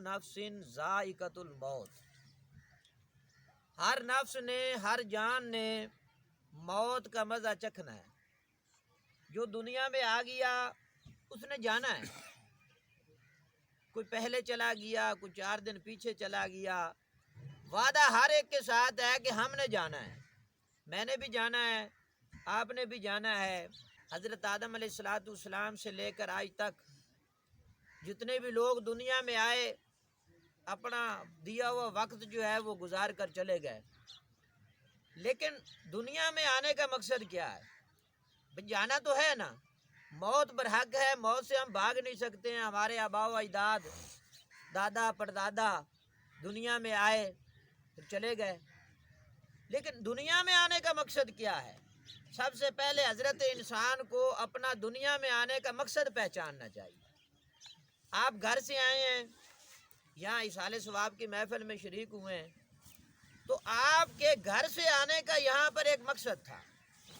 نفس ذائقۃ الموت، ہر نفس نے، ہر جان نے موت کا مزہ چکھنا ہے۔ جو دنیا میں آ گیا اس نے جانا ہے، کوئی پہلے چلا گیا، کوئی 4 دن پیچھے چلا گیا، وعدہ ہر ایک کے ساتھ ہے کہ ہم نے جانا ہے، میں نے بھی جانا ہے، آپ نے بھی جانا ہے۔ حضرت آدم علیہ السلام سے لے کر آج تک جتنے بھی لوگ دنیا میں آئے، اپنا دیا ہوا وقت جو ہے وہ گزار کر چلے گئے، لیکن دنیا میں آنے کا مقصد کیا ہے؟ جانا تو ہے نا، موت برحق ہے، موت سے ہم بھاگ نہیں سکتے ہیں۔ ہمارے آباء و اجداد، دادا پردادا دنیا میں آئے پھر چلے گئے، لیکن دنیا میں آنے کا مقصد کیا ہے؟ سب سے پہلے حضرت انسان کو اپنا دنیا میں آنے کا مقصد پہچاننا چاہیے۔ آپ گھر سے آئے ہیں، یہاں اصالِ ثواب کی محفل میں شریک ہوئے ہیں، تو آپ کے گھر سے آنے کا یہاں پر ایک مقصد تھا۔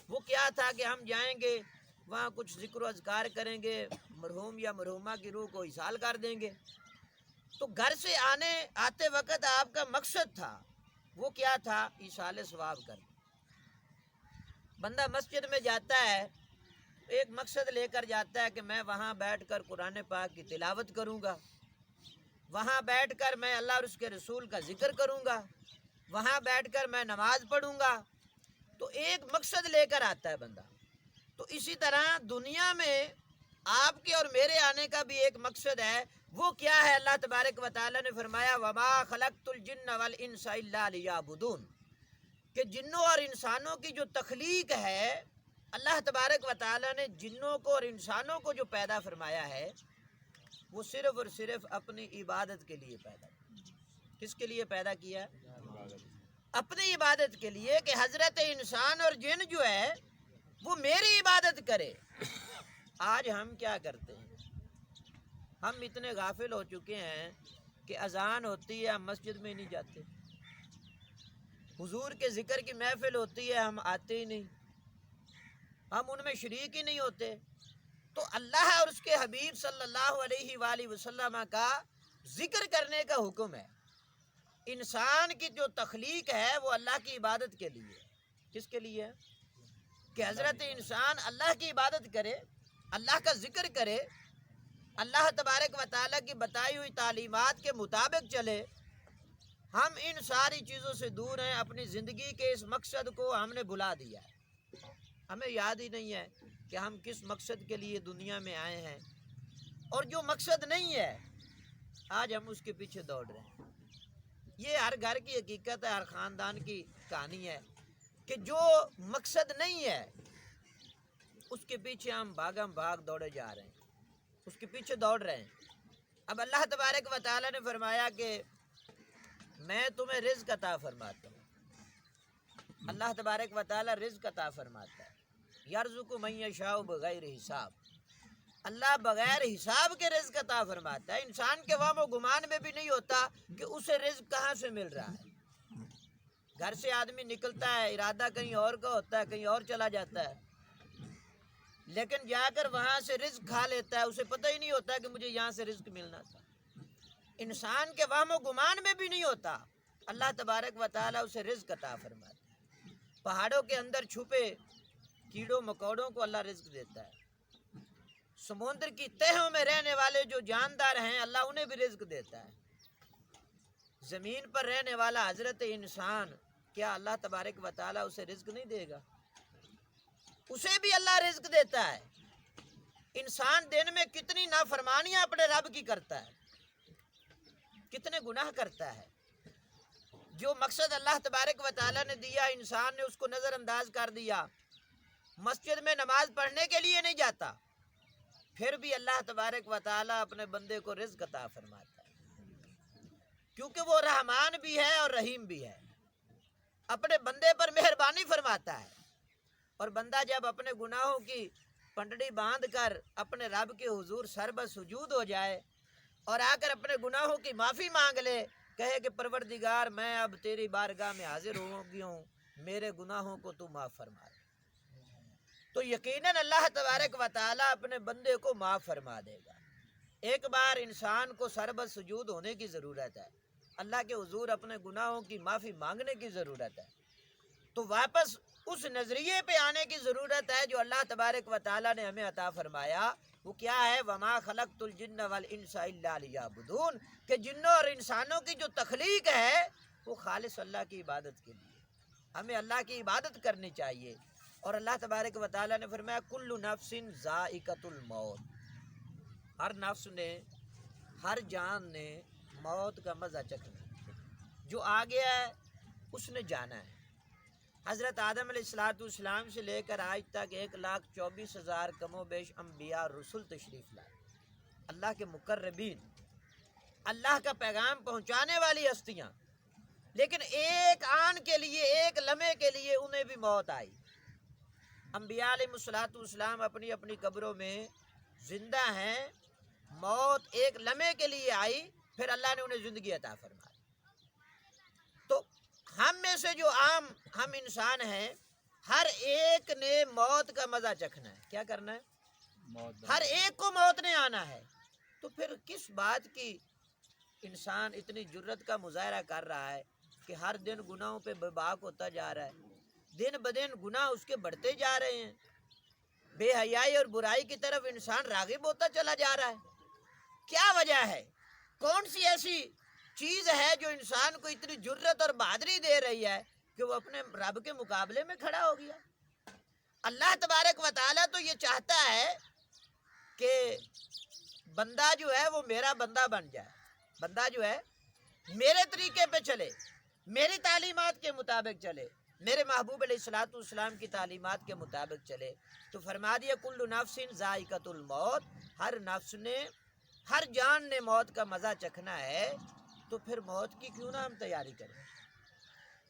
وہ کیا تھا کہ ہم جائیں گے، وہاں کچھ ذکر و اذکار کریں گے، مرحوم یا مرحومہ کی روح کو ایصال کر دیں گے۔ تو گھر سے آتے وقت آپ کا مقصد تھا، وہ کیا تھا؟ ایصال ثواب کرنا۔ بندہ مسجد میں جاتا ہے، ایک مقصد لے کر جاتا ہے کہ میں وہاں بیٹھ کر قرآن پاک کی تلاوت کروں گا، وہاں بیٹھ کر میں اللہ اور اس کے رسول کا ذکر کروں گا، وہاں بیٹھ کر میں نماز پڑھوں گا۔ تو ایک مقصد لے کر آتا ہے بندہ۔ تو اسی طرح دنیا میں آپ کے اور میرے آنے کا بھی ایک مقصد ہے، وہ کیا ہے؟ اللہ تبارک و تعالیٰ نے فرمایا وَمَا خَلَقْتُ الْجِنَّ وَالْإِنسَ إِلَّا لِيَعْبُدُونَ، کہ جنوں اور انسانوں کی جو تخلیق ہے، اللہ تبارک و تعالیٰ نے جنوں کو اور انسانوں کو جو پیدا فرمایا ہے وہ صرف اور صرف اپنی عبادت کے لیے پیدا کیا۔ کس کے لیے پیدا کیا ہے؟ اپنی عبادت کے لیے، کہ حضرت انسان اور جن جو ہے وہ میری عبادت کرے۔ آج ہم کیا کرتے ہیں؟ ہم اتنے غافل ہو چکے ہیں کہ اذان ہوتی ہے ہم مسجد میں نہیں جاتے، حضور کے ذکر کی محفل ہوتی ہے ہم آتے ہی نہیں، ہم ان میں شریک ہی نہیں ہوتے۔ تو اللہ اور اس کے حبیب صلی اللہ علیہ وآلہ وسلم کا ذکر کرنے کا حکم ہے۔ انسان کی جو تخلیق ہے وہ اللہ کی عبادت کے لیے۔ کس کے لیے؟ کہ حضرت انسان اللہ کی عبادت کرے، اللہ کا ذکر کرے، اللہ تبارک و تعالیٰ کی بتائی ہوئی تعلیمات کے مطابق چلے۔ ہم ان ساری چیزوں سے دور ہیں، اپنی زندگی کے اس مقصد کو ہم نے بھلا دیا ہے، ہمیں یاد ہی نہیں ہے کہ ہم کس مقصد کے لیے دنیا میں آئے ہیں، اور جو مقصد نہیں ہے آج ہم اس کے پیچھے دوڑ رہے ہیں۔ یہ ہر گھر کی حقیقت ہے، ہر خاندان کی کہانی ہے کہ جو مقصد نہیں ہے اس کے پیچھے ہم بھاگ دوڑے جا رہے ہیں، اس کے پیچھے دوڑ رہے ہیں۔ اب اللہ تبارک و تعالیٰ نے فرمایا کہ میں تمہیں رزق عطا فرماتا ہوں۔ اللہ تبارک و تعالیٰ رزق عطا فرماتا ہے، یرزق من یشاء بغیر حساب۔ اللہ بغیر حساب کے رزق عطا فرماتا ہے۔ انسان کے وہم و گمان میں بھی نہیں ہوتا کہ اسے رزق کہاں سے مل رہا ہے۔ گھر سے آدمی نکلتا ہے، ارادہ کہیں اور کا ہوتا ہے، کہیں اور چلا جاتا ہے، لیکن جا کر وہاں سے رزق کھا لیتا ہے، اسے پتہ ہی نہیں ہوتا کہ مجھے یہاں سے رزق ملنا تھا۔ انسان کے وہم و گمان میں بھی نہیں ہوتا، اللہ تبارک و تعالیٰ اسے رزق عطا فرماتا ہے۔ پہاڑوں کے اندر چھپے کیڑوں مکوڑوں کو اللہ رزق دیتا ہے، سمندر کی تہوں میں رہنے والے جو جاندار ہیں اللہ انہیں بھی رزق دیتا ہے۔ زمین پر رہنے والا حضرت انسان، کیا اللہ تبارک و تعالیٰ اسے رزق نہیں دے گا؟ اسے بھی اللہ رزق دیتا ہے۔ انسان دن میں کتنی نافرمانیاں اپنے رب کی کرتا ہے، کتنے گناہ کرتا ہے۔ جو مقصد اللہ تبارک و تعالیٰ نے دیا انسان نے اس کو نظر انداز کر دیا، مسجد میں نماز پڑھنے کے لیے نہیں جاتا، پھر بھی اللہ تبارک و تعالیٰ اپنے بندے کو رزق عطا فرماتا ہے، کیونکہ وہ رحمان بھی ہے اور رحیم بھی ہے، اپنے بندے پر مہربانی فرماتا ہے۔ اور بندہ جب اپنے گناہوں کی پنڈڑی باندھ کر اپنے رب کے حضور سربت سجود ہو جائے اور آ کر اپنے گناہوں کی معافی مانگ لے، کہے کہ پروردگار میں اب تیری بارگاہ میں حاضر ہو گیا ہوں، میرے گناہوں کو تو معاف فرما دے، تو یقیناً اللہ تبارک و تعالیٰ اپنے بندے کو معاف فرما دے گا۔ ایک بار انسان کو سربت سجود ہونے کی ضرورت ہے، اللہ کے حضور اپنے گناہوں کی معافی مانگنے کی ضرورت ہے، تو واپس اس نظریے پہ آنے کی ضرورت ہے جو اللہ تبارک و تعالیٰ نے ہمیں عطا فرمایا۔ وہ کیا ہے؟ وما خلقت الجن والانس الا لیعبدون، کہ جنوں اور انسانوں کی جو تخلیق ہے وہ خالص اللہ کی عبادت کے لیے، ہمیں اللہ کی عبادت کرنی چاہیے۔ اور اللہ تبارک و تعالیٰ نے فرمایا کل نفس ذائقۃ الموت، ہر نفس نے، ہر جان نے موت کا مزہ چکھنا، جو آ گیا ہے اس نے جانا ہے۔ حضرت آدم علیہ السلام سے لے کر آج تک 1,24,000 کم و بیش انبیاء اور رسول تشریف لائے، اللہ کے مقربین، اللہ کا پیغام پہنچانے والی ہستیاں، لیکن ایک آن کے لیے، ایک لمحے کے لیے انہیں بھی موت آئی۔ انبیاء علیہ السلام اپنی اپنی قبروں میں زندہ ہیں، موت ایک لمحے کے لیے آئی، پھر اللہ نے انہیں زندگی عطا فرمائی۔ تو ہم میں سے جو عام ہم انسان ہیں، ہر ایک نے موت کا مزہ چکھنا ہے۔ کیا کرنا ہے؟ ہر ایک کو موت نے آنا ہے۔ تو پھر کس بات کی انسان اتنی جرت کا مظاہرہ کر رہا ہے کہ ہر دن گناہوں پہ بباک ہوتا جا رہا ہے، دن بدن گناہ اس کے بڑھتے جا رہے ہیں، بے حیائی اور برائی کی طرف انسان راغب ہوتا چلا جا رہا ہے؟ کیا وجہ ہے؟ کون سی ایسی چیز ہے جو انسان کو اتنی جرت اور بہادری دے رہی ہے کہ وہ اپنے رب کے مقابلے میں کھڑا ہو گیا؟ اللہ تبارک و تعالیٰ تو یہ چاہتا ہے کہ بندہ جو ہے وہ میرا بندہ بن جائے، بندہ جو ہے میرے طریقے پہ چلے، میری تعلیمات کے مطابق چلے، میرے محبوب علیہ السلام کی تعلیمات کے مطابق چلے۔ تو فرما دیا کل نفس ذائقۃ الموت، ہر نفس نے، ہر جان نے موت کا مزہ چکھنا ہے، تو پھر موت کی کیوں نہ ہم تیاری کریں؟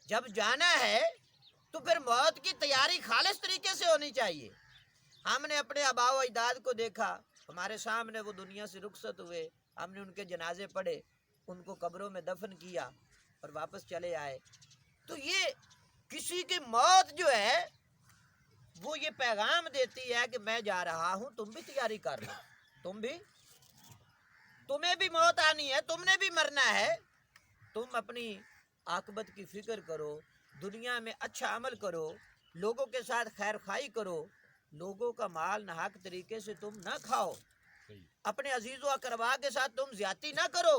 جب جانا ہے تو پھر موت کی تیاری خالص طریقے سے ہونی چاہیے۔ ہم نے اپنے آباء و اجداد کو دیکھا، ہمارے سامنے وہ دنیا سے رخصت ہوئے، ہم نے ان کے جنازے پڑھے، ان کو قبروں میں دفن کیا اور واپس چلے آئے۔ تو یہ کسی کی موت جو ہے وہ یہ پیغام دیتی ہے کہ میں جا رہا ہوں، تم بھی تیاری کر لو، تمہیں بھی موت آنی ہے، تم نے بھی مرنا ہے، تم اپنی عاقبت کی فکر کرو، دنیا میں اچھا عمل کرو، لوگوں کے ساتھ خیر خواہی کرو، لوگوں کا مال ناحق طریقے سے تم نہ کھاؤ، اپنے عزیز و اقربا کے ساتھ تم زیادتی نہ کرو،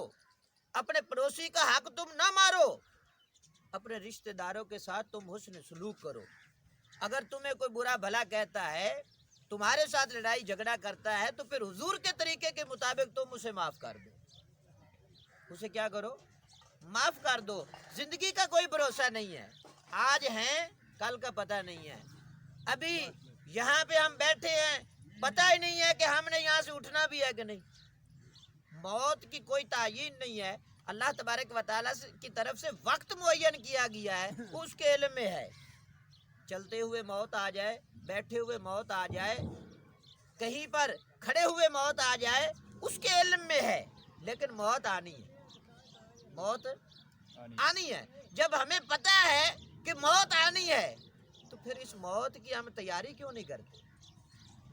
اپنے پڑوسی کا حق تم نہ مارو، اپنے رشتہ داروں کے ساتھ تم حسن سلوک کرو۔ اگر تمہیں کوئی برا بھلا کہتا ہے، تمہارے ساتھ لڑائی جھگڑا کرتا ہے، تو پھر حضور کے طریقے کے مطابق تم اسے معاف کر دو، اسے کیا کرو؟ معاف کر دو۔ زندگی کا کوئی بھروسہ نہیں ہے، آج ہیں کل کا پتہ نہیں ہے۔ ابھی یہاں پہ ہم بیٹھے ہیں، پتہ ہی نہیں ہے کہ ہم نے یہاں سے اٹھنا بھی ہے کہ نہیں۔ موت کی کوئی تعین نہیں ہے، اللہ تبارک و تعالیٰ کی طرف سے وقت معین کیا گیا ہے، اس کے علم میں ہے۔ چلتے ہوئے موت آ جائے، بیٹھے ہوئے موت آ جائے، کہیں پر کھڑے ہوئے موت آ جائے، اس کے علم میں ہے، لیکن موت آنی ہے، موت آنی ہے۔ جب ہمیں پتہ ہے کہ موت آنی ہے تو پھر اس موت کی ہم تیاری کیوں نہیں کرتے،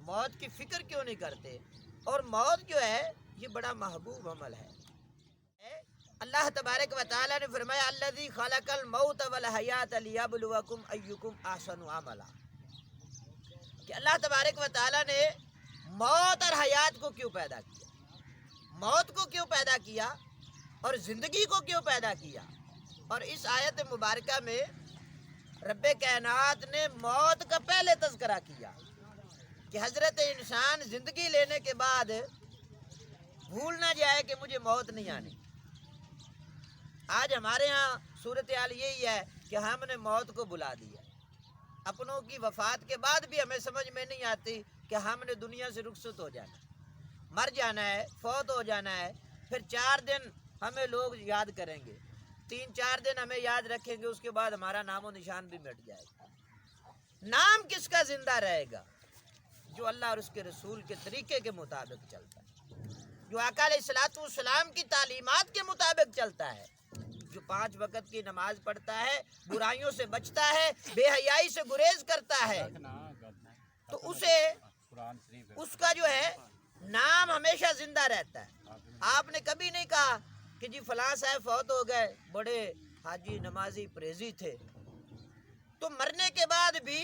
موت کی فکر کیوں نہیں کرتے؟ اور موت جو ہے یہ بڑا محبوب عمل ہے۔ اللہ تبارک و تعالیٰ نے فرمایا الذی خلق الموت والحیات لیبلوکم ایکم احسن عملا، کہ اللہ تبارک و تعالیٰ نے موت اور حیات کو کیوں پیدا کیا، موت کو کیوں پیدا کیا اور زندگی کو کیوں پیدا کیا۔ اور اس آیت مبارکہ میں رب کائنات نے موت کا پہلے تذکرہ کیا کہ حضرت انسان زندگی لینے کے بعد بھول نہ جائے کہ مجھے موت نہیں آنی۔ آج ہمارے ہاں صورتحال یہی ہے کہ ہم نے موت کو بلا دیا، اپنوں کی وفات کے بعد بھی ہمیں سمجھ میں نہیں آتی کہ ہم نے دنیا سے رخصت ہو جانا، مر جانا ہے، فوت ہو جانا ہے، پھر 4 دن ہمیں لوگ یاد کریں گے، 3-4 دن ہمیں یاد رکھیں گے، اس کے بعد ہمارا نام و نشان بھی مٹ جائے گا۔ نام کس کا زندہ رہے گا؟ جو اللہ اور اس کے رسول کے طریقے کے مطابق چلتا ہے، جو آقا علیہ السلام کی تعلیمات کے مطابق چلتا ہے، جو 5 وقت کی نماز پڑھتا ہے، برائیوں سے بچتا ہے، بے حیائی سے گریز کرتا ہے، تو اسے اس کا جو ہے نام ہمیشہ زندہ رہتا ہے. آپ نے کبھی نہیں کہا کہ جی فلاں صاحب فوت ہو گئے، بڑے حاجی نمازی پریزی تھے، تو مرنے کے بعد بھی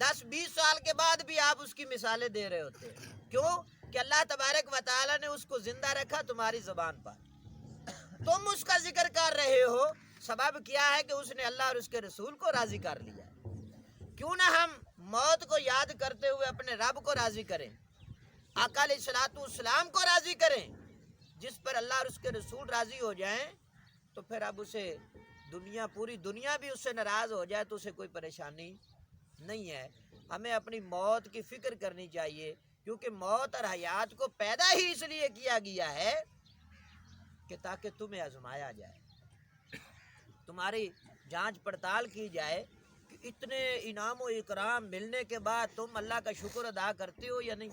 10-20 سال کے بعد بھی آپ اس کی مثالیں دے رہے ہوتے ہیں. کیوں؟ کہ اللہ تبارک و تعالیٰ نے اس کو زندہ رکھا تمہاری زبان پر. تم اس کا ذکر کر رہے ہو، سبب کیا ہے کہ اس نے اللہ اور اس کے رسول کو راضی کر لیا. کیوں نہ ہم موت کو یاد کرتے ہوئے اپنے رب کو راضی کریں، آقا علیہ الصلوۃ والسلام کو راضی کریں، جس پر اللہ اور اس کے رسول راضی ہو جائیں. تو پھر اب اسے پوری دنیا بھی اس سے ناراض ہو جائے تو اسے کوئی پریشانی نہیں ہے. ہمیں اپنی موت کی فکر کرنی چاہیے، کیونکہ موت اور حیات کو پیدا ہی اس لیے کیا گیا ہے کہ تاکہ تمہیں آزمایا جائے، تمہاری جانچ پڑتال کی جائے کہ اتنے انعام و اکرام ملنے کے بعد تم اللہ کا شکر ادا کرتے ہو یا نہیں.